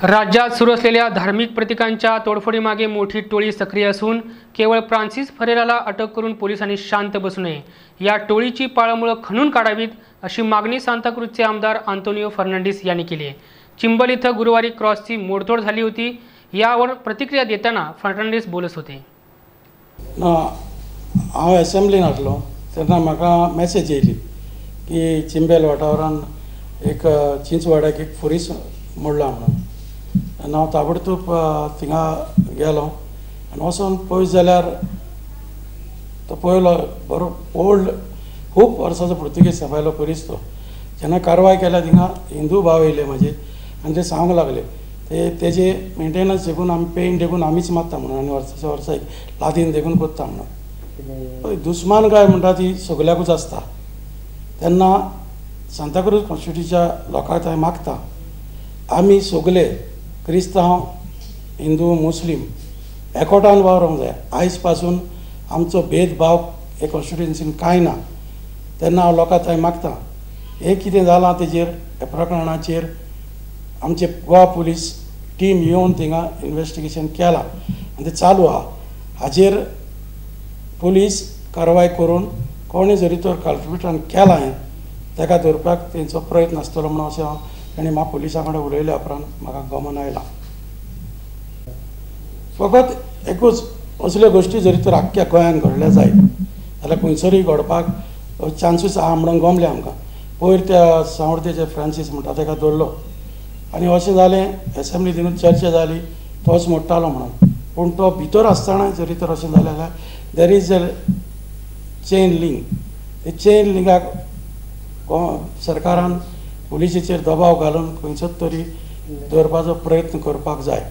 राज्यात सुरू असलेल्या धार्मिक प्रतीकांच्या तोडफोडीमागे मोठी टोळी सक्रिय असून केवळ फ्रान्सिस फरेराला अटक करून पोलिसांनी शांत बसू नये, या टोळीची पाळंमुळं खणून काढावीत अशी मागणी सांताक्रूजचे आमदार आंतोनियो फर्नांडिस यांनी केली आहे। चिंबल इथं गुरुवारी क्रॉसची मोडतोड झाली होती। यावर प्रतिक्रिया देताना फर्नांडिस बोलत होते। हांव असेंब्लीन आसलो तेन्ना म्हाका मॅसेज येयली की चिंबेल वाठारांत एक चिंचवाड्याक एक फुरीस मोडला म्हणून। हांव ताबडतोब थिंगा गेलो आनी वचून पळयत जाल्यार तो पळयलो बरो ओल्ड खूब वर्सांचो पुर्तुगेज सफायलो फुरीस तो। जेन्ना कारवाय केल्या थिंगा हिंदू भाव येयले म्हाजे आनी ते सांगूंक लागले तेजे मेंटेनन्स देखून आमी पेंट देखून आमीच मारता म्हणून आनी वर्साच्या वर्सा लादीन देखून कोत्ता म्हणून। दुस्मानकाय म्हणटा ती सगल्याकूच आसता। तेन्ना सांताक्रूज कॉन्स्टिट्युशनच्या लोकांक हांव मागता आमी सगळे क्रिस्तांव हिंदू मुस्लीम एकवटान वावरूंक जाय। आयज पासून आमचो भेदभाव हे कॉन्स्टिट्युएन्सीन कांय ना। तेन्ना हांव लोकांक हांव मागता हें कितें जालां तेजेर हे प्रकरणाचेर आमचे गोवा पुलीस टीम येवन थिंगा इन्वेस्टिगेशन केलां आनी तें चालू आहा। हाजेर पुलीस कारवाय करून कोणें जरी तर कल्प्रिटान केलां हें ताका धरपाक तेंचो प्रयत्न आसतलो म्हणून अशें हांव ताणें म्हाका पुलिसां कडेन उलयल्या उपरांत म्हाका गमन आयलां। फकत एकूच असल्यो गोश्टी जरी तर आख्ख्या गोंयांत घडल्या जायत जाल्यार खंयसरूय घडपाक चान्सीस आहा म्हणून गमलें आमकां। पयर त्या सांवड्डेचे फ्रांसीस म्हणटा ताका धरलो आनी अशें जालें असेंब्लींतून चर्चा जाली तोच मोडटालो म्हणून। पूण तो भितर आसतना जरी तर अशें जालें जाल्यार there is a chain link. ते चेन लिंकाक सरकारान पुलिसेचेर दबाव घालून खंयचोच तरी धरपाचो प्रयत्न करपाक जाय।